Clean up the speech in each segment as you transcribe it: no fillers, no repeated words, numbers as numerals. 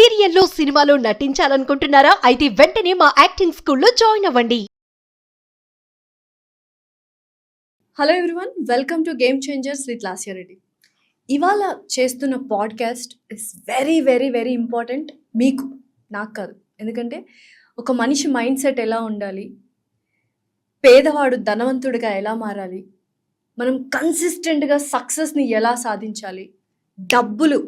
సీరియల్లో సినిమాలో నటించాలనుకుంటున్నారా? అయితే వెంటనే మా యాక్టింగ్ స్కూల్లో జాయిన్ అవ్వండి. Hello everyone, welcome to game changers with Lasya Reddy. ఇవాళ చేస్తున్న podcast is very very very important. మీకు, నాకు కాదు. ఎందుకంటే ఒక మనిషి మైండ్ సెట్ ఎలా ఉండాలి, పేదవాడు ధనవంతుడిగా ఎలా మారాలి, మనం కన్సిస్టెంట్గా సక్సెస్ని ఎలా సాధించాలి, డబ్బులు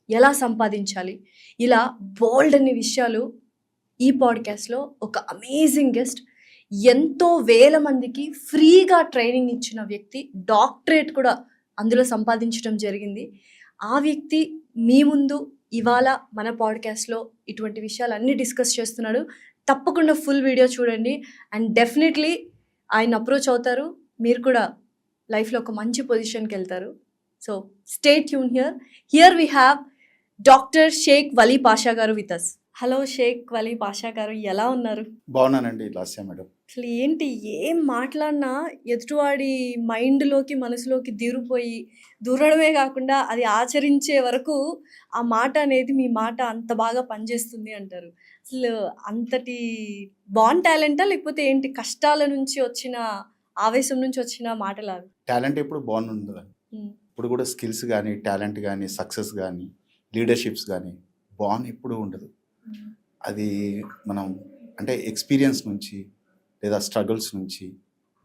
ఎలా సంపాదించాలి, ఇలా బోల్డ్ అన్ని విషయాలు ఈ పాడ్కాస్ట్లో ఒక అమేజింగ్ గెస్ట్, ఎంతో వేల మందికి ఫ్రీగా ట్రైనింగ్ ఇచ్చిన వ్యక్తి, డాక్టరేట్ కూడా అందులో సంపాదించడం జరిగింది. ఆ వ్యక్తి మీ ముందు ఇవాళ మన పాడ్కాస్ట్లో ఇటువంటి విషయాలన్నీ డిస్కస్ చేస్తున్నాడు. తప్పకుండా ఫుల్ వీడియో చూడండి అండ్ డెఫినెట్లీ ఆయన అప్రోచ్ అవుతారు. మీరు కూడా లైఫ్లో ఒక మంచి పొజిషన్కి వెళ్తారు. So stay tune here we have doctor Shaik Wali Pasha garu with us. Hello Shaik Wali Pasha garu, ఎలా ఉన్నారు? బాగున్నానండి లాస్య మేడం. అసలు ఏంటి, ఏం మాట్లాడినా ఎదుటివాడి మైండ్లోకి మనసులోకి దూరడమే కాకుండా అది ఆచరించే వరకు ఆ మాట అనేది, మీ మాట అంత బాగా పనిచేస్తుంది అంటారు. అసలు అంతటి బాన్ టాలెంటా, లేకపోతే ఏంటి కష్టాల నుంచి వచ్చిన ఆవేశం నుంచి వచ్చిన మాటలా? టాలెంట్ ఎప్పుడు బాగుండదు. ఇప్పుడు కూడా స్కిల్స్ కానీ, టాలెంట్ కానీ, సక్సెస్ కానీ, లీడర్షిప్స్ కానీ బాన్ ఎప్పుడు ఉండదు. అది మనం అంటే ఎక్స్పీరియన్స్ నుంచి లేదా స్ట్రగుల్స్ నుంచి,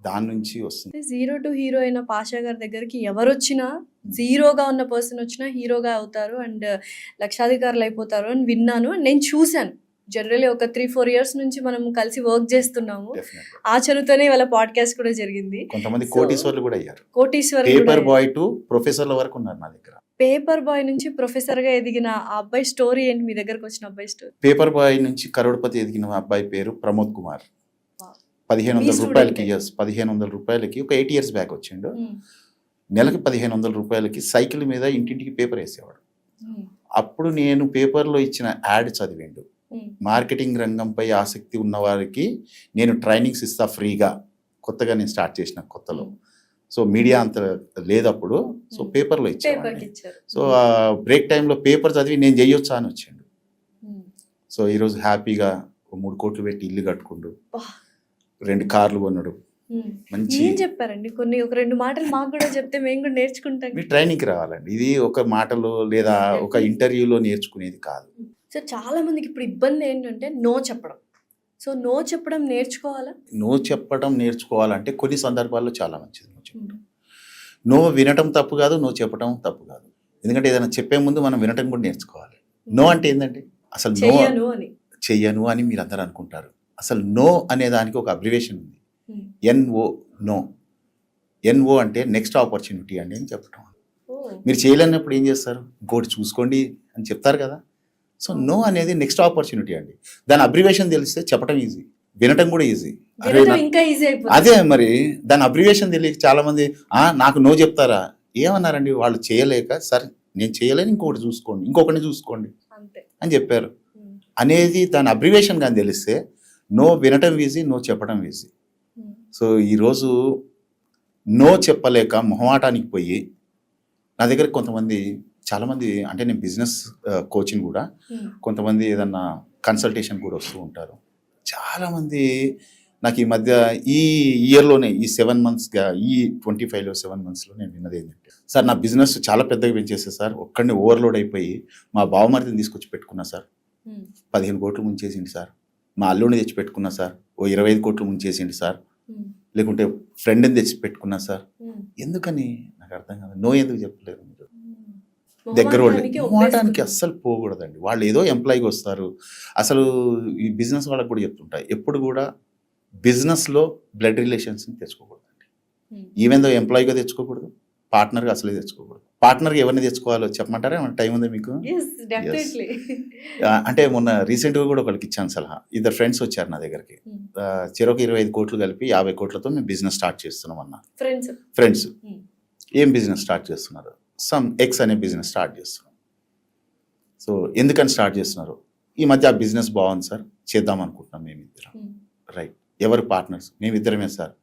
దాని నుంచి వస్తుంది. జీరో టు హీరో అయిన పాషా గారి దగ్గరికి ఎవరు వచ్చినా, జీరోగా ఉన్న పర్సన్ వచ్చినా హీరోగా అవుతారు అండ్ లక్షాధికారులు అయిపోతారు అని విన్నాను. నేను చూశాను. జనరల్లీ ఒక 3-4 years నుంచి మనం కలిసి వర్క్ చేస్తున్నాము. ఆచరుతోనే వాళ్ళ పాడ్కాస్ట్ కూడా జరిగింది. కొంతమంది కోటీశ్వర్లు కూడా అయ్యారు. కోటీశ్వర్, పేపర్ బాయ్ టు ప్రొఫెసర్ల వరకు ఉన్నారు నా దగ్గర. పేపర్ బాయ్ నుంచి ప్రొఫెసర్ గా ఎదిగిన ఆ అబ్బాయి స్టోరీ ఏంటి? మీ దగ్గరకు వచ్చిన అబ్బాయి స్టోరీ. పేపర్ బాయ్ నుంచి కరోడ్పతి ఎదిగిన అబ్బాయి పేరు ప్రమోద్ కుమార్. 1500 రూపాయలకి, 1500 రూపాయలకి ఒక 8 years బ్యాక్ వచ్చిండు. నెలకి 1500 రూపాయలకి సైకిల్ మీద ఇంటింటికి పేపర్ వేసేవాడు. అప్పుడు నేను పేపర్లో ఇచ్చిన యాడ్ చదివిండు. మార్కెటింగ్ రంగంపై ఆసక్తి ఉన్న వారికి నేను ట్రైనింగ్స్ ఇస్తా ఫ్రీగా. కొత్తగా నేను స్టార్ట్ చేసిన కొత్తలో. సో మీడియా అంత లేదప్పుడు. సో పేపర్లో ఇచ్చాను. సో ఆ బ్రేక్ టైంలో పేపర్ చదివి నేను చేయొచ్చా అని వచ్చిండు. సో ఈరోజు హ్యాపీగా 3 కోట్లు పెట్టి ఇల్లు కట్టుకుండు, 2 కార్లు కొన్నాడు. మంచి చెప్పారండి. కొన్ని ఒక 2 మాటలు మాకు కూడా చెప్తే మేము కూడా నేర్చుకుంటాం. మీరు ట్రైనింగ్కి రావాలండి. ఇది ఒక మాటలో లేదా ఒక ఇంటర్వ్యూలో నేర్చుకునేది కాదు. సో చాలా మందికి ఇప్పుడు ఇబ్బంది ఏంటంటే నో చెప్పడం. సో నో చెప్పడం నేర్చుకోవాలా? నో చెప్పడం నేర్చుకోవాలంటే కొన్ని సందర్భాల్లో చాలా మంచిది నో చెప్పడం. నో వినటం తప్పు కాదు, నో చెప్పడం తప్పు కాదు. ఎందుకంటే ఏదైనా చెప్పే ముందు మనం వినటం కూడా నేర్చుకోవాలి. నో అంటే ఏంటంటే అసలు చెయ్యను అని మీరు అందరూ అనుకుంటారు. అసలు నో అనే దానికి ఒక అబ్రివేషన్ ఉంది. NO, no. NO అంటే నెక్స్ట్ ఆపర్చునిటీ అండి అని చెప్పడం. మీరు చేయలేనప్పుడు ఏం చేస్తారు? ఇంకోటి చూసుకోండి అని చెప్తారు కదా. సో నో అనేది నెక్స్ట్ ఆపర్చునిటీ అండి. దాని అబ్రివేషన్ తెలిస్తే చెప్పడం ఈజీ, వినటం కూడా ఈజీ. అదే మరి దాని అబ్రివేషన్ తెలియక చాలా మంది నాకు నో చెప్తారా? ఏమన్నారండి వాళ్ళు? చేయలేక సరే నేను చేయలేను, ఇంకొకటి చూసుకోండి, ఇంకొకరిని చూసుకోండి అని చెప్పారు అనేది. దాని అబ్రివేషన్ కానీ తెలిస్తే నో వినటం ఈజీ, నో చెప్పడం ఈజీ. సో ఈరోజు నో చెప్పలేక మొహమాటానికి పోయి నా దగ్గర కొంతమంది, చాలామంది, అంటే నేను బిజినెస్ కోచింగ్ కూడా, కొంతమంది ఏదన్నా కన్సల్టేషన్ కూడా వస్తూ ఉంటారు. చాలామంది నాకు ఈ మధ్య ఈ ఇయర్లోనే ఈ 7 monthsగా, ఈ 25లో 7 monthsలో నేను విన్నది ఏంటంటే, సార్ నా బిజినెస్ చాలా పెద్దగా పెంచేసే సార్, ఒక్కడిని ఓవర్లోడ్ అయిపోయి మా బావమరిదిని తీసుకొచ్చి పెట్టుకున్నా సార్, 15 కోట్లు ముంచేసింది సార్. మా అల్లుడిని తెచ్చి పెట్టుకున్నా సార్, 25 కోట్లు ముంచేసింది సార్. లేకుంటే ఫ్రెండ్ని తెచ్చి పెట్టుకున్నా సార్. ఎందుకని నాకు అర్థం కాదు. నో ఎందుకు చెప్పలేదు? మీరు దగ్గర వాళ్ళకి అస్సలు పోకూడదండి. వాళ్ళు ఏదో ఎంప్లాయీగా వస్తారు. అసలు ఈ బిజినెస్ వాళ్ళకి కూడా చెప్తుంటాయి, ఎప్పుడు కూడా బిజినెస్లో బ్లడ్ రిలేషన్స్ని తెచ్చుకోకూడదండి. ఈవెన్ దో ఎంప్లాయీగా తెచ్చుకోకూడదు, పార్ట్నర్గా అసలే తెచ్చుకోకూడదు. పార్ట్నర్గా ఎవరిని తెచ్చుకోవాలో చెప్పమంటారా? ఏమైనా టైం ఉందా మీకు? అంటే మొన్న రీసెంట్గా కూడా ఒకరికి ఇచ్చాను సలహా. 2 friends వచ్చారు నా దగ్గరికి. చెరొక 25 కోట్లు కలిపి 50 కోట్లతో మేము బిజినెస్ స్టార్ట్ చేస్తున్నాం అన్న. ఫ్రెండ్స్ ఏం బిజినెస్ స్టార్ట్ చేస్తున్నారు? సమ్ ఎక్స్ అనే బిజినెస్ స్టార్ట్ చేస్తున్నాం. సో ఎందుకని స్టార్ట్ చేస్తున్నారు? ఈ మధ్య ఆ బిజినెస్ బాగుంది సార్, చేద్దాం అనుకుంటున్నాం మేమిద్దరం. రైట్, ఎవరు పార్ట్నర్స్? మేమిద్దరమే సార్.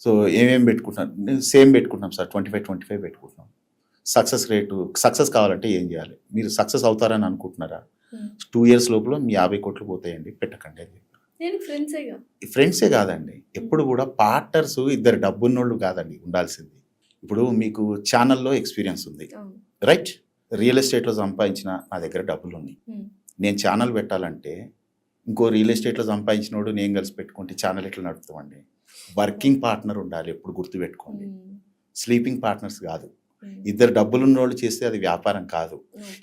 సో ఏమేమి పెట్టుకుంటున్నాం? సేమ్ పెట్టుకుంటున్నాం సార్, 25 పెట్టుకుంటున్నాం. సక్సెస్ కావాలంటే ఏం చేయాలి? మీరు సక్సెస్ అవుతారని అనుకుంటున్నారా? 2 years లోపల మీ 50 కోట్లు పోతాయండి, పెట్టకండి అని చెప్పి. నేను ఫ్రెండ్సేగా. ఫ్రెండ్సే కాదండి, ఎప్పుడు కూడా పార్ట్నర్స్ ఇద్దరు డబ్బున్నోళ్ళు కాదండి ఉండాల్సింది. ఇప్పుడు మీకు ఛానల్లో ఎక్స్పీరియన్స్ ఉంది, రైట్? రియల్ ఎస్టేట్లో సంపాదించిన నా దగ్గర డబ్బులు ఉన్నాయి, నేను ఛానల్ పెట్టాలంటే ఇంకో రియల్ ఎస్టేట్లో సంపాదించినోడు నేను కలిసి పెట్టుకుంటే ఛానల్ ఎట్లా నడుపుతామండి? వర్కింగ్ పార్ట్నర్ ఉండాలి, ఎప్పుడు గుర్తుపెట్టుకోండి. స్లీపింగ్ పార్ట్నర్స్ కాదు. ఇద్దరు డబ్బులున్నోళ్ళు చేస్తే అది వ్యాపారం కాదు.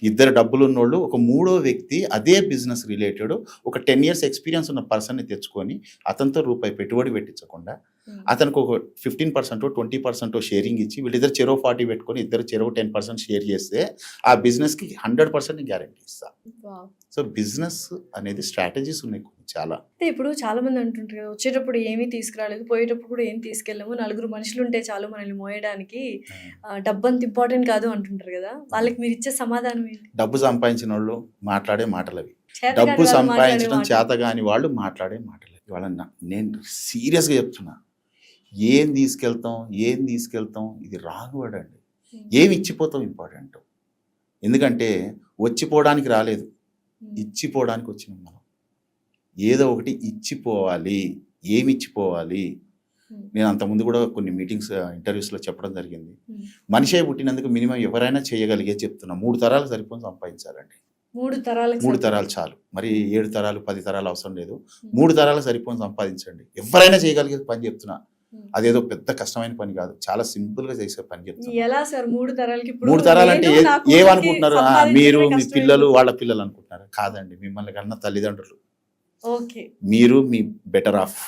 ఇద్దరు డబ్బులున్నోళ్ళు ఒక మూడో వ్యక్తి అదే బిజినెస్ రిలేటెడ్ ఒక 10 years ఎక్స్పీరియన్స్ ఉన్న పర్సన్ని తెచ్చుకొని అతనితో రూపాయి పెట్టుబడి పెట్టించకుండా అతనికి ఒక 15% 20% షేరింగ్ ఇచ్చి వీళ్ళిద్దరు చెరో 40 పెట్టుకొని ఇద్దరు చెరో 10% షేర్ చేస్తే ఆ బిజినెస్కి 100% గ్యారంటీ ఇస్తా. సో బిజినెస్ అనేది స్ట్రాటజీస్ ఉన్నాయి కొన్ని చాలా. అంటే ఇప్పుడు చాలా మంది అంటుంటారు కదా, వచ్చేటప్పుడు ఏమీ తీసుకురాలేదు, పోయేటప్పుడు కూడా ఏం తీసుకెళ్ళాము, 4 మనుషులు ఉంటే చాలు మనల్ని మోయడానికి, డబ్బు అంత ఇంపార్టెంట్ కాదు అంటుంటారు కదా, వాళ్ళకి మీరు ఇచ్చే సమాధానం ఏంటి? డబ్బు సంపాదించిన వాళ్ళు మాట్లాడే మాటలు అవి. చేతకాని డబ్బు వాళ్ళు సంపాదించడం మాట్లాడే చేత కాని వాళ్ళు మాట్లాడే మాటలు ఇవాళ. నేను సీరియస్గా చెప్తున్నా, ఏం తీసుకెళ్తాం ఇది రాంగ్ వర్డ్ అండి. ఏమి ఇచ్చిపోతాం ఇంపార్టెంట్. ఎందుకంటే వచ్చిపోవడానికి రాలేదు, ఇచ్చిపోవడానికి వచ్చినాం మనం. ఏదో ఒకటి ఇచ్చిపోవాలి. ఏమి ఇచ్చిపోవాలి? నేను అంతకుముందు కూడా కొన్ని మీటింగ్స్ ఇంటర్వ్యూస్లో చెప్పడం జరిగింది. మనిషే పుట్టినందుకు మినిమం ఎవరైనా చేయగలిగే చెప్తున్నా 3 తరాలు సరిపోని సంపాదించాలండి. 3 తరాలు చాలు, మరి 7 తరాలు 10 తరాలు అవసరం లేదు. 3 తరాలు సరిపోని సంపాదించండి. ఎవరైనా చేయగలిగే పని చెప్తున్నా. అదేదో పెద్ద కష్టమైన పని కాదు, చాలా సింపుల్ గా చేసే పని చెప్తున్నా. ఎలా సార్ 3 తరాలకి? 3 తరాలు అంటే ఏమనుకుంటున్నారు? మీరు మీ పిల్లలు వాళ్ళ పిల్లలు అనుకుంటున్నారు? కాదండి, మిమ్మల్ని కన్నా తల్లిదండ్రులు. మీరు మీ బెటర్ ఆఫ్.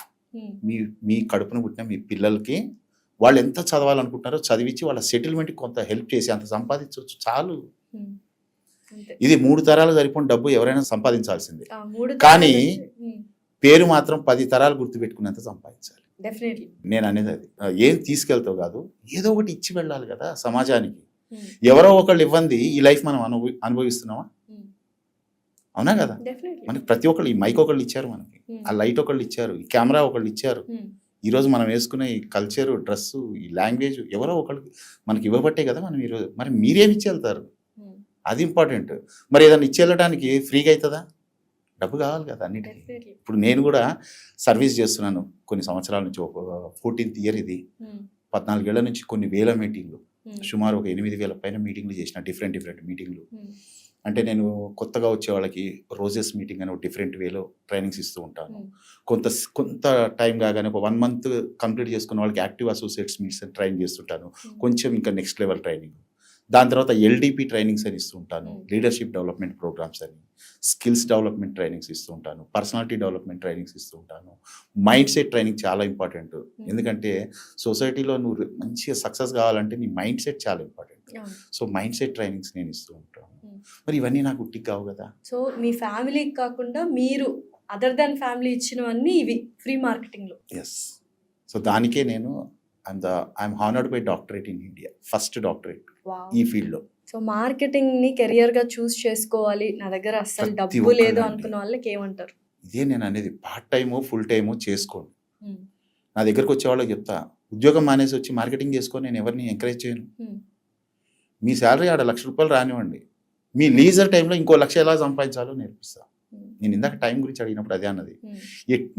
మీ కడుపున పుట్టిన మీ పిల్లలకి వాళ్ళు ఎంత చదవాలనుకుంటున్నారో చదివించి వాళ్ళ సెటిల్మెంట్కి కొంత హెల్ప్ చేసి అంత సంపాదించవచ్చు చాలు. ఇది 3 తరాలు సరిపోయిన డబ్బు ఎవరైనా సంపాదించాల్సిందే. కానీ పేరు మాత్రం 10 తరాలు గుర్తుపెట్టుకునేంత సంపాదించాలి. నేను అనేది అది. ఏం తీసుకెళ్తావు కాదు, ఏదో ఒకటి ఇచ్చి వెళ్ళాలి కదా సమాజానికి. ఎవరో ఒకళ్ళు ఇవ్వండి ఈ లైఫ్ మనం అనుభవిస్తున్నామా? అవునా కదా? మనకి ప్రతి ఒక్కళ్ళు, ఈ మైక్ ఒకళ్ళు ఇచ్చారు, మనకి ఆ లైట్ ఒకళ్ళు ఇచ్చారు, ఈ కెమెరా ఒకళ్ళు ఇచ్చారు. ఈరోజు మనం వేసుకునే ఈ కల్చర్, డ్రెస్సు, ఈ లాంగ్వేజ్ ఎవరో ఒకళ్ళు మనకి ఇవ్వబట్టే కదా మనం ఈరోజు. మరి మీరేమి ఇచ్చి వెళ్తారు? అది ఇంపార్టెంట్. మరి ఏదైనా ఇచ్చి వెళ్ళడానికి ఫ్రీగా అవుతుందా? డబ్బు కావాలి కదా అన్నిటికీ. ఇప్పుడు నేను కూడా సర్వీస్ చేస్తున్నాను కొన్ని సంవత్సరాల నుంచి, ఒక 14th year ఇది. 14 ఏళ్ల నుంచి కొన్ని వేల మీటింగ్లు, సుమారు ఒక 8,000 పైన మీటింగ్లు చేసిన, డిఫరెంట్ మీటింగ్లు. అంటే నేను కొత్తగా వచ్చే వాళ్ళకి రోజెస్ మీటింగ్ అని ఒక డిఫరెంట్ వేలో ట్రైనింగ్స్ ఇస్తూ ఉంటాను. కొంత టైం కాగానే ఒక 1 month కంప్లీట్ చేసుకున్న వాళ్ళకి యాక్టివ్ అసోసియేట్స్ మీట్స్ అని ట్రైన్ చేస్తుంటాను. కొంచెం ఇంకా నెక్స్ట్ లెవెల్ ట్రైనింగ్. దాని తర్వాత LDP ట్రైనింగ్స్ అని ఇస్తూ ఉంటాను, లీడర్షిప్ డెవలప్మెంట్ ప్రోగ్రామ్స్ అని, స్కిల్స్ డెవలప్మెంట్ ట్రైనింగ్స్ ఇస్తూ ఉంటాను, పర్సనాలిటీ డెవలప్మెంట్ ట్రైనింగ్స్ ఇస్తూ ఉంటాను. మైండ్ సెట్ ట్రైనింగ్ చాలా ఇంపార్టెంట్. ఎందుకంటే సొసైటీలో నువ్వు మంచిగా సక్సెస్ కావాలంటే నీ మైండ్ సెట్ చాలా important. So mind set trainings నేను ఇస్తూ ఉంటాను. మరి ఇవన్నీ నాకు ఉట్టికి కావు కదా. సో మీ ఫ్యామిలీకి కాకుండా మీరు అదర్ దాన్ ఫ్యామిలీ ఇచ్చినవన్నీ ఇవి ఫ్రీ మార్కెటింగ్లో. ఎస్. సో దానికే నేను I'm honoured by doctorate in India, first doctorate ఈ ఫీల్డ్లో. సో మార్కెటింగ్ని కెరియర్గా చూస్ చేసుకోవాలి, నా దగ్గర అస్సలు డబ్బు లేదు అనుకున్న వాళ్ళకి ఏమంటారు? ఇదే నేను అనేది, పార్ట్ టైము ఫుల్ టైము చేసుకోండి. నా దగ్గరకు వచ్చే వాళ్ళకి చెప్తా, ఉద్యోగం మానేసి వచ్చి మార్కెటింగ్ చేసుకొని నేను ఎవరిని ఎంకరేజ్ చేయను. మీ శాలరీ ఆడ ₹1,00,000 రానివ్వండి, మీ లీజర్ టైంలో ఇంకో 1,00,000 ఎలా సంపాదించాలో నేర్పిస్తా. నేను ఇందాక టైం గురించి అడిగినప్పుడు అదే అన్నది.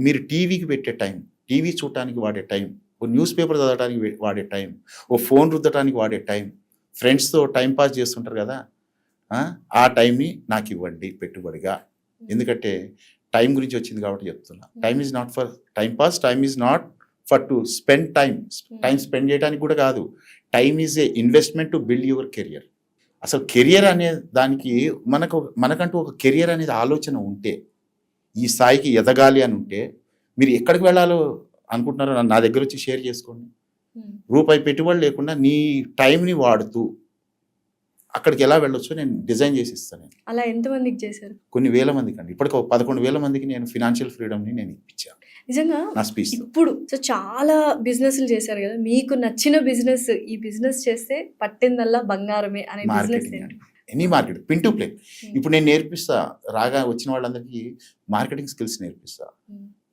మీరు టీవీకి పెట్టే టైం, టీవీ చూడటానికి వాడే టైం, ఓ న్యూస్ పేపర్ చదవడానికి వాడే టైం, ఓ ఫోన్ రుద్దటానికి వాడే టైం, ఫ్రెండ్స్తో టైం పాస్ చేస్తుంటారు కదా, ఆ టైంని నాకు ఇవ్వండి పెట్టుబడిగా. ఎందుకంటే టైం గురించి వచ్చింది కాబట్టి చెప్తున్నా. Time is not for time pass, time is not for to spend time spend చేయడానికి కూడా కాదు. Time is a investment to build your career. అసలు కెరియర్ అనే దానికి మనకంటూ ఒక కెరియర్ అనేది ఆలోచన ఉంటే, ఈ స్థాయికి ఎదగాలి అని ఉంటే, మీరు ఎక్కడికి వెళ్ళాలో అనుకుంటున్నారో నా దగ్గర వచ్చి షేర్ చేసుకోండి. రూపాయి పెట్టుబడి లేకుండా నీ టైంని వాడుతూ అక్కడికి ఎలా వెళ్ళొచ్చో నేను డిజైన్ చేసి ఇస్తాను. అలా ఎంతమందికి చేశారు? కొన్ని వేల మందికి అండి. ఇప్పటికి 11,000 మందికి నేను ఫినాన్షియల్ ఫ్రీడమ్ని నేను ఇప్పించాను నిజంగా నా స్పీచ్. ఇప్పుడు సో చాలా బిజినెస్లు చేశారు కదా, మీకు నచ్చిన బిజినెస్, ఈ బిజినెస్ చేస్తే పట్టిందల్లా బంగారమే అనే బిజినెస్ ఏంటి? Any market, pin to play. ఇప్పుడు నేను నేర్పిస్తా, రాగా వచ్చిన వాళ్ళందరికీ మార్కెటింగ్ స్కిల్స్ నేర్పిస్తా.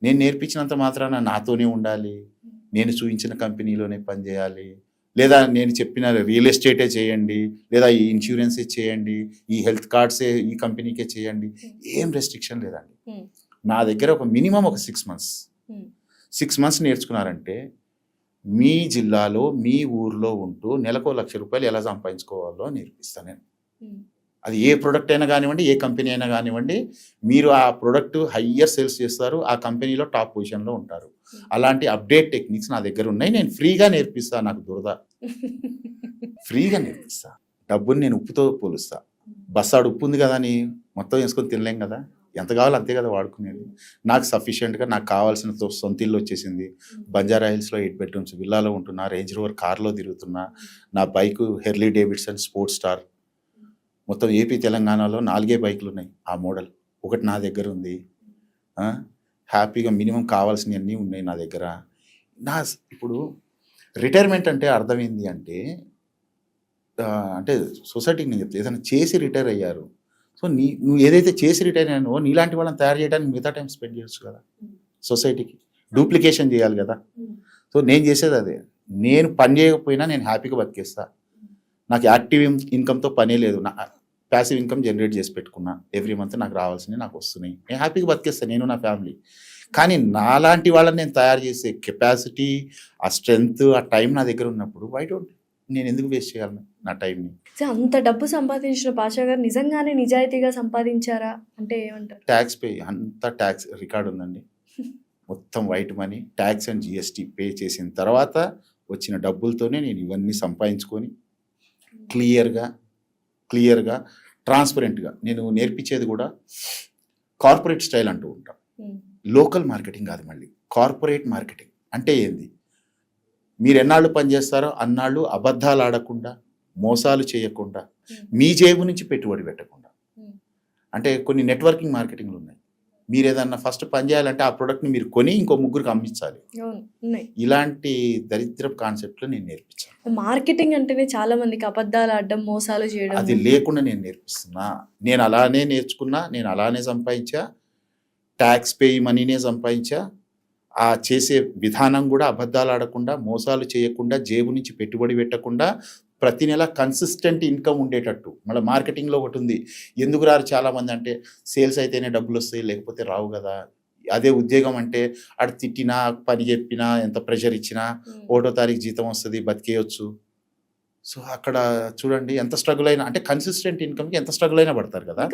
నేను నేర్పించినంత మాత్రాన నాతోనే ఉండాలి, నేను చూపించిన కంపెనీలోనే పనిచేయాలి, లేదా నేను చెప్పిన రియల్ ఎస్టేటే చేయండి, లేదా ఈ ఇన్సూరెన్సే చేయండి, ఈ హెల్త్ కార్డ్సే ఈ కంపెనీకే చేయండి, ఏం రెస్ట్రిక్షన్ లేదండి. నా దగ్గర ఒక మినిమం ఒక 6 months 6 months నేర్చుకున్నారంటే మీ జిల్లాలో మీ ఊర్లో ఉంటూ నెలకు ₹1,00,000 ఎలా సంపాదించుకోవాలో నేర్పిస్తాను నేను. అది ఏ ప్రోడక్ట్ అయినా కానివ్వండి, ఏ కంపెనీ అయినా కానివ్వండి, మీరు ఆ ప్రోడక్ట్ హయ్యర్ సేల్స్ చేస్తారు, ఆ కంపెనీలో టాప్ పొజిషన్లో ఉంటారు. అలాంటి అప్డేట్ టెక్నిక్స్ నా దగ్గర ఉన్నాయి, నేను ఫ్రీగా నేర్పిస్తాను. నాకు దురద, ఫ్రీగా నేర్పిస్తా. డబ్బుని నేను ఉప్పుతో పోలుస్తా. బస్సాడు ఉప్పు ఉంది కదా అని మొత్తం వేసుకొని తినలేం కదా, ఎంత కావాలో అంతే కదా వాడుకునేది. నాకు సఫిషియెంట్గా నాకు కావాల్సిన సొంత ఇల్లు వచ్చేసింది. బంజారా హిల్స్లో 8 bedrooms విల్లాలో ఉంటున్నా, రేంజ్ రోవర్ కార్లో తిరుగుతున్నా, నా bike Hurley Davidson sports star. మొత్తం ఏపీ తెలంగాణలో 4 బైకులు ఉన్నాయి, ఆ మోడల్ ఒకటి నా దగ్గర ఉంది. హ్యాపీగా మినిమం కావాల్సినవన్నీ ఉన్నాయి నా దగ్గర. ఇప్పుడు రిటైర్మెంట్ అంటే అర్థమైంది అంటే అంటే సొసైటీకి నేను చెప్తాను, ఏదైనా చేసి రిటైర్ అయ్యారు. సో నువ్వు ఏదైతే చేసి రిటైర్ అయ్యానో నీలాంటి వాళ్ళని తయారు చేయడానికి మిగతా టైం స్పెండ్ చేయొచ్చు కదా. సొసైటీకి డూప్లికేషన్ చేయాలి కదా. సో నేను చేసేది అదే. నేను పని చేయకపోయినా నేను హ్యాపీగా బతికేస్తా. నాకు యాక్టివ్ ఇన్కమ్తో పనే లేదు. నా ప్యాసివ్ ఇన్కమ్ జనరేట్ చేసి పెట్టుకున్నా. ఎవ్రీ మంత్ నాకు రావాల్సినవి నాకు వస్తున్నాయి. నేను హ్యాపీగా బతికేస్తాను, నేను నా ఫ్యామిలీ. కానీ నాలాంటి వాళ్ళని నేను తయారు చేసే కెపాసిటీ, ఆ స్ట్రెంగ్త్, ఆ టైం నా దగ్గర ఉన్నప్పుడు వై డోంట్ నేను ఎందుకు వేస్ట్ చేయాలి నా టైంని? అంత డబ్బు సంపాదించిన పాషా గారు నిజంగానే నిజాయితీగా సంపాదించారా అంటే ఏమంటారు? ట్యాక్స్ పే, అంత ట్యాక్స్ రికార్డ్ ఉందండి. మొత్తం white money, tax and GST pay చేసిన తర్వాత వచ్చిన డబ్బులతోనే నేను ఇవన్నీ సంపాదించుకొని క్లియర్గా ట్రాన్స్పరెంట్గా నేను నేర్పించేది కూడా కార్పొరేట్ స్టైల్ అంటూ ఉంటాం. లోకల్ మార్కెటింగ్ కాదు, మళ్ళీ కార్పొరేట్ మార్కెటింగ్. అంటే ఏంది? మీరు ఎన్నాళ్ళు పనిచేస్తారో అన్నాళ్ళు అబద్ధాలు ఆడకుండా, మోసాలు చేయకుండా, మీ జేబు నుంచి పెట్టుబడి పెట్టకుండా. అంటే కొన్ని నెట్వర్కింగ్ మార్కెటింగ్లు ఉన్నాయి. మీరు ఏదన్నా ఫస్ట్ పని చేయాలంటే ఆ ప్రోడక్ట్ని మీరు కొని ఇంకో ముగ్గురికి అమ్మించాలి. ఇలాంటి దరిద్రపు కాన్సెప్ట్లు నేను నేర్పించాను. మార్కెటింగ్ అంటేనే చాలా మందికి అబద్ధాలు ఆడడం, మోసాలు చేయడం, అది లేకుండా నేను నేర్పిస్తున్నా. నేను అలానే నేర్చుకున్నా, నేను అలానే సంపాదించా, ట్యాక్స్ పే మనీనే సంపాదించా. ఆ చేసే విధానం కూడా అబద్ధాలు ఆడకుండా, మోసాలు చేయకుండా, జేబు నుంచి పెట్టుబడి పెట్టకుండా, ప్రతి నెల కన్సిస్టెంట్ ఇన్కమ్ ఉండేటట్టు. మళ్ళీ మార్కెటింగ్లో ఒకటి ఉంది, ఎందుకు రారు చాలామంది అంటే, సేల్స్ అయితేనే డబ్బులు వస్తాయి లేకపోతే రావు కదా. అదే ఉద్యోగం అంటే అటు తిట్టినా, పని చెప్పినా, ఎంత ప్రెషర్ ఇచ్చినా 1వ తారీఖు జీతం వస్తుంది, బతికేయచ్చు. సో అక్కడ చూడండి ఎంత స్ట్రగుల్ అయినా, అంటే కన్సిస్టెంట్ ఇన్కమ్కి ఎంత స్ట్రగుల్ అయినా పడతారు కదా.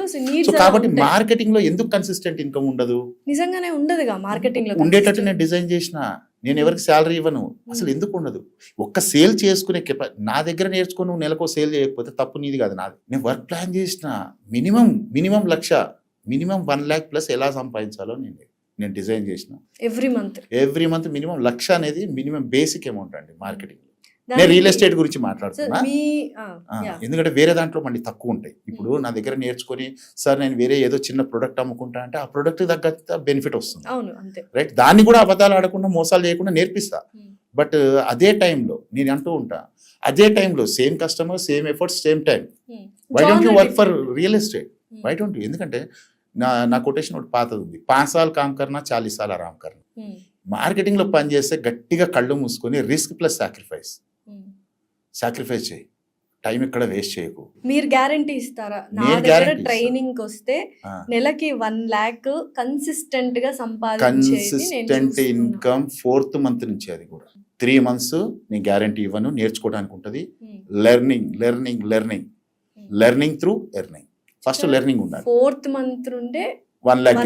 సో కాబట్టి మార్కెటింగ్లో ఎందుకు కన్సిస్టెంట్ ఇన్కమ్ ఉండదు? నిజంగానే ఉండదుగా మార్కెటింగ్లో. ఉండేటట్టు నేను డిజైన్ చేసిన. నేను ఎవరికి శాలరీ ఇవ్వను, అసలు ఎందుకు ఉండదు? ఒక్క సేల్ చేసుకునే నా దగ్గర నేర్చుకుని నువ్వు నెలకో సేల్ చేయకపోతే తప్పు నీది కాదు, నాది. నేను వర్క్ ప్లాన్ చేసిన మినిమం 1,00,000, మినిమం 1 lakh ప్లస్ ఎలా సంపాదించాలో నేను డిజైన్ చేసిన. ఎవ్రీ మంత్ మినిమం 1,00,000 అనేది మినిమం బేసిక్ అమౌంట్ అండి మార్కెటింగ్. నేను రియల్ ఎస్టేట్ గురించి మాట్లాడుతున్నా, ఎందుకంటే వేరే దాంట్లో మళ్ళీ తక్కువ ఉంటాయి. ఇప్పుడు నా దగ్గర నేర్చుకొని సార్ నేను వేరే ఏదో చిన్న ప్రొడక్ట్ అమ్ముకుంటా అంటే ఆ ప్రొడక్ట్ తగ్గ బెనిఫిట్ వస్తుంది, రైట్? దాన్ని కూడా అబద్ధాలు ఆడకుండా, మోసాలు చేయకుండా నేర్పిస్తా. బట్ అదే టైంలో నేను అంటూ ఉంటా, అదే టైంలో same customer, same efforts, same time. Why don't you work for real estate? Why don't you? ఎందుకంటే నా కొటేషన్ ఒకటి పాతది ఉంది, 5 साल काम करना 40 साल आराम करना. మార్కెటింగ్లో పని చేస్తే గట్టిగా కళ్ళు మూసుకొని రిస్క్ ప్లస్ సాక్రిఫైస్ చేయి, టైం ఎక్కడ వేస్ట్ చేయకు. మీరు గ్యారంటీ ఇస్తారా? నా దగ్గర ట్రైనింగ్ వస్తే నెలకి 1 lakh కన్సిస్టెంట్ గా కన్సిస్టెంట్ ఇన్కమ్ 4th month నుంచి. అది కూడా 3 months నేను గ్యారంటీ ఇవ్వను, నేర్చుకోవడానికి ఉంటుంది. Learning through earning. First learning ఉండాలి. 4th month నుండే 1 lakh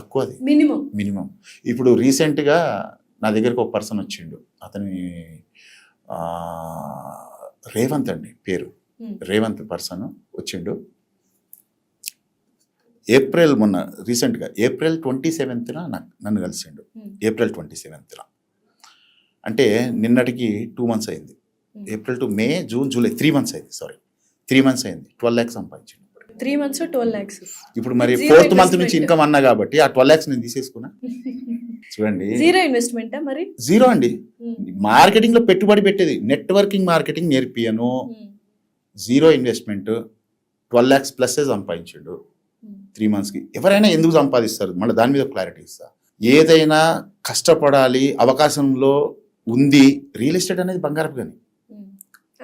తక్కువ అది మినిమం. ఇప్పుడు రీసెంట్గా నా దగ్గరకు ఒక పర్సన్ వచ్చిండు, అతని రేవంత్ అండి పేరు. రేవంత్ పర్సన్ వచ్చిండు మొన్న రీసెంట్గా April 27th నన్ను కలిసిండు. April 27th అంటే నిన్నటికి 2 months అయింది. April to May, June, July 3 months అయింది. 3 months అయింది. 12 lakhs సంపాదించిండు. 3 months 12 lakhs. ఇప్పుడు మరి 4th month నుంచి ఇన్కమ్ అన్నా కాబట్టి ఆ 12 lakhs నేను తీసేసుకున్నా. చూడండి, జీరో ఇన్వెస్ట్మెంట్ మరి జీరో అండి. మార్కెటింగ్ లో పెట్టుబడి పెట్టేది, నెట్వర్కింగ్ మార్కెటింగ్ నేర్పియను. జీరో ఇన్వెస్ట్మెంట్ 12 lakhs ప్లస్ సంపాదించాడు 3 months కి. ఎవరైనా ఎందుకు సంపాదిస్తారు? మళ్ళీ దాని మీద క్లారిటీ ఇస్తా. ఏదైనా కష్టపడాలి, అవకాశంలో ఉంది. రియల్ ఎస్టేట్ అనేది బంగారపు గని.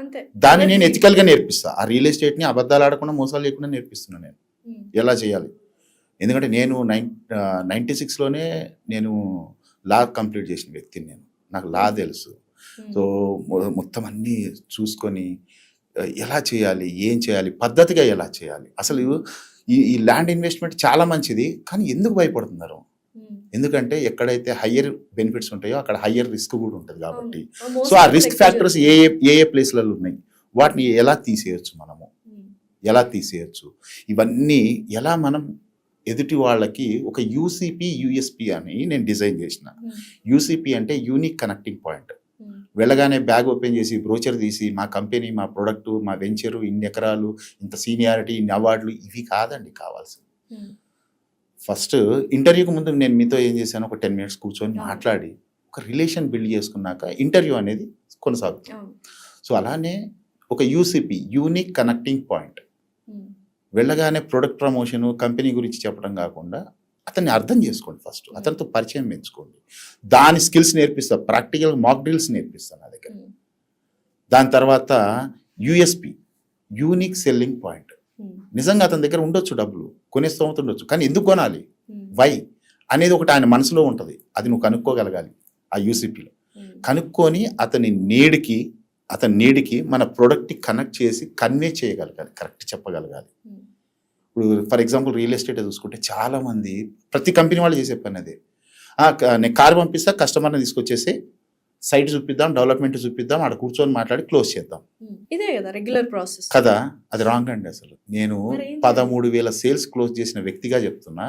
అంతే. దాన్ని నేను ఎథికల్గా నేర్పిస్తా. ఆ రియల్ ఎస్టేట్ని అబద్ధాలు ఆడకుండా మోసాలు లేకుండా నేర్పిస్తున్నాను నేను ఎలా చేయాలి. ఎందుకంటే నేను 96లోనే నేను లా కంప్లీట్ చేసిన వ్యక్తిని. నాకు లా తెలుసు. సో మొత్తం అన్నీ చూసుకొని ఎలా చేయాలి, ఏం చేయాలి, పద్ధతిగా ఎలా చేయాలి. అసలు ఈ ల్యాండ్ ఇన్వెస్ట్మెంట్ చాలా మంచిది, కానీ ఎందుకు భయపడుతున్నారు? ఎందుకంటే ఎక్కడైతే హయ్యర్ బెనిఫిట్స్ ఉంటాయో అక్కడ హయ్యర్ రిస్క్ కూడా ఉంటుంది కాబట్టి. సో ఆ రిస్క్ ఫ్యాక్టర్స్ ఏ ఏ ప్లేస్లలో ఉన్నాయి, వాటిని ఎలా తీసేయచ్చు, మనము ఎలా తీసేయచ్చు, ఇవన్నీ ఎలా మనం ఎదుటి వాళ్ళకి ఒక యూసీపీ యూఎస్పీ అని నేను డిజైన్ చేసిన. యూసీపీ అంటే యూనిక్ కనెక్టింగ్ పాయింట్. వెళ్ళగానే బ్యాగ్ ఓపెన్ చేసి బ్రోచర్ తీసి మా కంపెనీ, మా ప్రొడక్టు, మా వెంచరు, ఇన్ని ఎకరాలు, ఇంత సీనియారిటీ, ఇన్ని అవార్డులు, ఇవి కాదండి కావాల్సింది. ఫస్ట్ ఇంటర్వ్యూకి ముందు నేను మీతో ఏం చేశాను, ఒక 10 minutes కూర్చొని మాట్లాడి ఒక రిలేషన్ బిల్డ్ చేసుకున్నాక ఇంటర్వ్యూ అనేది కొనసాగుతుంది. సో అలానే ఒక యూసీపీ యూనిక్ కనెక్టింగ్ పాయింట్. వెళ్ళగానే ప్రొడక్ట్ ప్రమోషను, కంపెనీ గురించి చెప్పడం కాకుండా అతన్ని అర్థం చేసుకోండి. ఫస్ట్ అతనితో పరిచయం పెంచుకోండి. దాని స్కిల్స్ నేర్పిస్తాను, ప్రాక్టికల్ మాక్ డ్రిల్స్ నేర్పిస్తాను నా దగ్గర. దాని తర్వాత యూఎస్పి యూనిక్ సెల్లింగ్ పాయింట్. నిజంగా అతని దగ్గర ఉండొచ్చు, డబ్బులు కొనే స్తోమత ఉండొచ్చు, కానీ ఎందుకు కొనాలి, వై అనేది ఒకటి ఆయన మనసులో ఉంటుంది. అది నువ్వు కనుక్కోగలగాలి. ఆ యూసీపీలో కనుక్కొని అతని నీడికి మన ప్రోడక్ట్ని కనెక్ట్ చేసి కన్వే చేయగలగాలి, కరెక్ట్ చెప్పగలగాలి. ఇప్పుడు ఫర్ ఎగ్జాంపుల్ రియల్ ఎస్టేట్ చూసుకుంటే చాలామంది, ప్రతి కంపెనీ వాళ్ళు చేసే పని అదే. నేను కారు పంపిస్తా, కస్టమర్ని తీసుకొచ్చేసి సైట్ చూపిద్దాం, డెవలప్మెంట్ చూపిద్దాం, ఆడ కూర్చొని మాట్లాడి క్లోజ్ చేద్దాం. ఇదే కదా రెగ్యులర్ ప్రాసెస్ కదా. అది రాంగ్ అండి. అసలు నేను 13,000 సేల్స్ క్లోజ్ చేసిన వ్యక్తిగా చెప్తున్నా.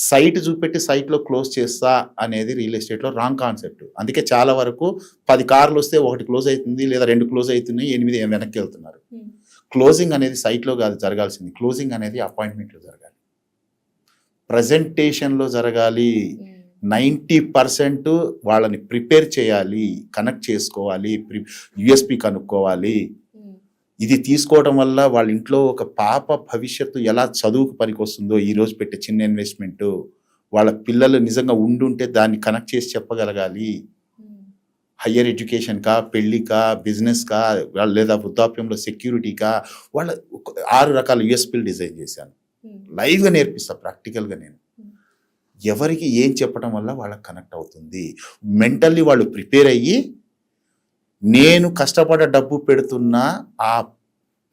సైట్ చూపెట్టి సైట్లో క్లోజ్ చేస్తా అనేది రియల్ ఎస్టేట్లో రాంగ్ కాన్సెప్ట్. అందుకే చాలా వరకు 10 కార్లు వస్తే 1 క్లోజ్ అవుతుంది, లేదా 2 క్లోజ్ అవుతున్నాయి, 8 వెనక్కి వెళ్తున్నారు. క్లోజింగ్ అనేది సైట్లో కాదు జరగాల్సింది. క్లోజింగ్ అనేది అపాయింట్మెంట్లో జరగాలి, ప్రజెంటేషన్లో జరగాలి. 90% వాళ్ళని ప్రిపేర్ చేయాలి, కనెక్ట్ చేసుకోవాలి, యూఎస్పి కనుక్కోవాలి. ఇది తీసుకోవడం వల్ల వాళ్ళ ఇంట్లో ఒక పాప భవిష్యత్తు ఎలా చదువుకు పనికొస్తుందో, ఈరోజు పెట్టే చిన్న ఇన్వెస్ట్మెంట్, వాళ్ళ పిల్లలు నిజంగా ఉండుంటే దాన్ని కనెక్ట్ చేసి చెప్పగలగాలి. హయ్యర్ ఎడ్యుకేషన్కా, పెళ్ళికా, బిజినెస్కా, లేదా వృద్ధాప్యంలో సెక్యూరిటీకా, వాళ్ళ 6 రకాల యూఎస్పీలు డిజైన్ చేశాను. లైవ్గా నేర్పిస్తా, ప్రాక్టికల్గా. నేను ఎవరికి ఏం చెప్పడం వల్ల వాళ్ళకి కనెక్ట్ అవుతుంది. మెంటల్లీ వాళ్ళు ప్రిపేర్ అయ్యి, నేను కష్టపడ్డ డబ్బు పెడుతున్న ఆ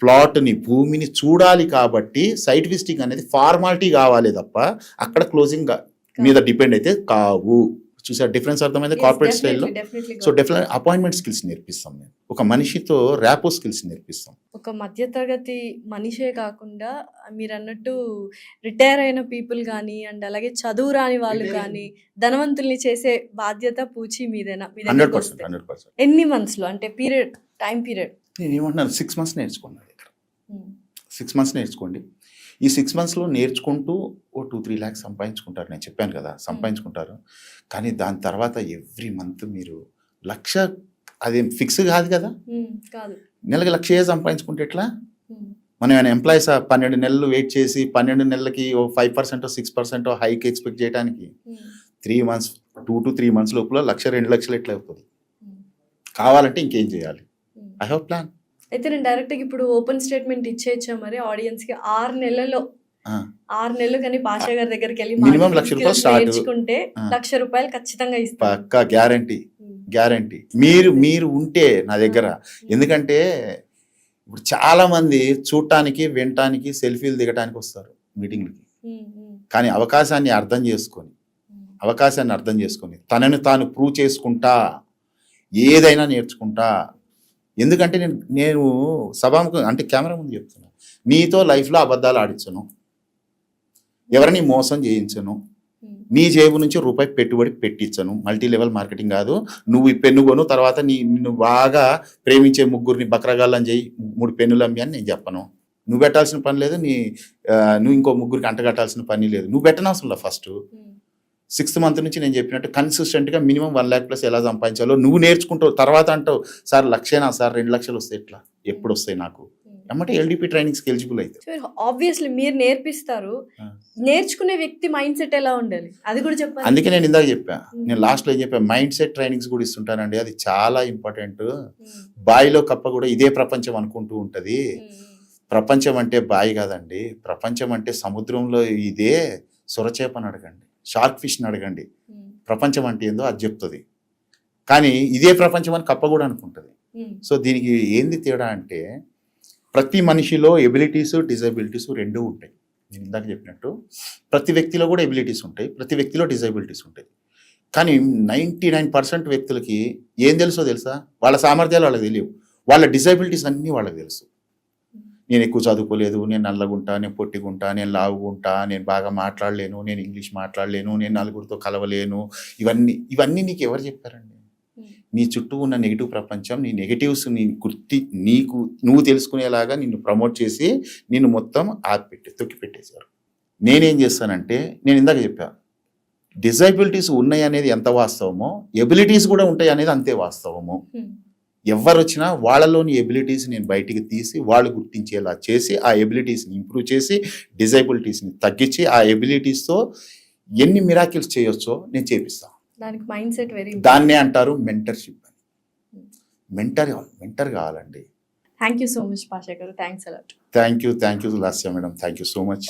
ప్లాట్ని, భూమిని చూడాలి కాబట్టి సైట్ విజిటింగ్ అనేది ఫార్మాలిటీ కావాలి తప్ప అక్కడ క్లోజింగ్ మీద డిపెండ్ అయితే కావు. చూసా డిఫరెన్స్ అర్థమైంది కార్పొరేట్ స్టైల్లో. సో డెఫినెట్ అపాయింట్మెంట్ స్కిల్స్ నేర్పిస్తాం. నేను ఒక మనిషితో ర్యాపో స్కిల్స్ నేర్పిస్తాం. ఒక మధ్యతరగతి మనిషే కాకుండా మీరు అన్నట్టు రిటైర్ అయిన పీపుల్ కానీ, అండ్ అలాగే చదువు రాని వాళ్ళు కానీ, ధనవంతుల్ని చేసే బాధ్యత పూచి మీదేనా? 100%. ఎన్ని మంత్స్లో, అంటే టైం పీరియడ్? నేను ఏమంటున్నాను, 6 months నేర్చుకోండి. నా దగ్గర 6 months నేర్చుకోండి. ఈ 6 monthsలో నేర్చుకుంటూ 2-3 lakhs సంపాదించుకుంటారు. నేను చెప్పాను కదా, సంపాదించుకుంటారు. కానీ దాని తర్వాత ఎవ్రీ మంత్ మీరు 1,00,000, అదేం ఫిక్స్ కాదు కదా, నెలకి 1,00,000 సంపాదించుకుంటే ఎట్లా? మనం ఏమైనా ఎంప్లాయీస్ 12 నెలలు వెయిట్ చేసి 12 నెలలకి 5% 6% హైక్ ఎక్స్పెక్ట్ చేయడానికి 3 months 2 to 3 months లోపల 1,00,000 2,00,000 ఎట్లా అవుతుంది? కావాలంటే ఇంకేం చేయాలి? I have plan. అయితే నేను డైరెక్ట్గా ఇప్పుడు ఓపెన్ స్టేట్మెంట్ ఇచ్చేయచ్చా మరి ఆడియన్స్కి? 6 నెలల్లో కానీ పాషా గారి దగ్గరికి వెళ్ళి మినిమం 1,00,000 రూపాయలు స్టార్ట్ నేర్చుకుంటే 1,00,000 రూపాయలు ఖచ్చితంగా ఇస్తాను, పక్కా గ్యారంటీ. మీరు ఉంటే నా దగ్గర. ఎందుకంటే ఇప్పుడు చాలా మంది చూడటానికి, వినటానికి, సెల్ఫీలు దిగటానికి వస్తారు మీటింగ్లకి. కానీ అవకాశాన్ని అర్థం చేసుకొని తనని తాను ప్రూవ్ చేసుకుంటా ఏదైనా నేర్చుకుంటా. ఎందుకంటే నేను సభాముఖం అంటే కెమెరా ముందు చెప్తున్నా, నీతో లైఫ్లో అబద్ధాలు ఆడించను, ఎవరిని మోసం చేయించను, నీ జేబు నుంచి రూపాయి పెట్టుబడి పెట్టించను. మల్టీ లెవెల్ మార్కెటింగ్ కాదు. నువ్వు ఈ పెన్ను కొను, తర్వాత నిన్ను బాగా ప్రేమించే 3 బక్రగాళ్ళని చేయి, 3 పెన్నులు అమ్మి అని నేను చెప్పను. నువ్వు పెట్టాల్సిన పని లేదు, నువ్వు ఇంకో 3 అంటగట్టాల్సిన పని లేదు. నువ్వు పెట్టనవసరం. ఫస్ట్ 6th month నుంచి నేను చెప్పినట్టు కన్సిస్టెంట్గా మినిమం 1 lakh plus ఎలా సంపాదించాలో నువ్వు నేర్చుకుంటావు. తర్వాత అంటావు, సార్ 1,00,000 సార్ 2 లక్షలు వస్తాయి, ఎట్లా ఎప్పుడు వస్తాయి నాకు ఎమ్మటే ఎల్డిపి ట్రైనింగ్స్కి ఎలిజిబుల్ అవుతాయి. ఆబ్వియస్లీ మీరు నేర్పిస్తారు, ఆ. నేర్చుకునే వ్యక్తి మైండ్ సెట్ ఎలా ఉండాలి అది కూడా చెప్పాలి. అందుకే నేను ఇందాక చెప్పా, నేను లాస్ట్లో ఏం చెప్పా, మైండ్ సెట్ ట్రైనింగ్స్ కూడా ఇస్తుంటానండి. అది చాలా ఇంపార్టెంట్. బావిలో కప్ప కూడా ఇదే ప్రపంచం అనుకుంటూ ఉంటుంది. ప్రపంచం అంటే బావి కాదండి, ప్రపంచం అంటే సముద్రంలో ఇదే సొరచేపని అడగండి, షార్క్ ఫిష్ని అడగండి, ప్రపంచం అంటే ఏందో అది చెప్తుంది. కానీ ఇదే ప్రపంచం అని కప్ప కూడా అనుకుంటుంది. సో దీనికి ఏంది తేడా అంటే, ప్రతి మనిషిలో ఎబిలిటీస్ డిజబిలిటీస్ రెండూ ఉంటాయి. నేను ఇందాక చెప్పినట్టు ప్రతి వ్యక్తిలో కూడా ఎబిలిటీస్ ఉంటాయి, ప్రతి వ్యక్తిలో డిజబిలిటీస్ ఉంటాయి. కానీ 99% వ్యక్తులకి ఏం తెలుసా, వాళ్ళ సామర్థ్యాలు వాళ్ళకి తెలియవు, వాళ్ళ డిజబిలిటీస్ అన్నీ వాళ్ళకి తెలుసు. నేను ఎక్కువ చదువుకోలేదు, నేను నల్లగుంటా, నేను పొట్టిగుంటా, నేను లావుగుంటా, నేను బాగా మాట్లాడలేను, నేను ఇంగ్లీష్ మాట్లాడలేను, నేను నలుగురితో కలవలేను, ఇవన్నీ నీకు ఎవరు చెప్పారండి? నీ చుట్టూ ఉన్న నెగిటివ్ ప్రపంచం, నీ నెగిటివ్స్ నువ్వు తెలుసుకునేలాగా నిన్ను ప్రమోట్ చేసి నిన్ను మొత్తం తొక్కి పెట్టేశారు. నేనేం చేస్తానంటే, నేను ఇందాక చెప్పా, డిజబిలిటీస్ ఉన్నాయి అనేది ఎంత వాస్తవమో ఎబిలిటీస్ కూడా ఉంటాయి అనేది అంతే వాస్తవము. ఎవరు వచ్చినా వాళ్ళలోని ఎబిలిటీస్ నేను బయటికి తీసి వాళ్ళు గుర్తించేలా చేసి ఆ ఎబిలిటీస్ని ఇంప్రూవ్ చేసి డిజబిలిటీస్ని తగ్గించి ఆ ఎబిలిటీస్తో ఎన్ని మిరాకిల్స్ చేయొచ్చో నేను చేపిస్తాను. దానికి మైండ్ సెట్ వెరీ దాన్నే అంటారు మెంటర్షిప్ అని. మెంటర్ కావాలండి. Thank you so much Pasha garu, thanks a lot. Thank you Lasya madam, thank you so much.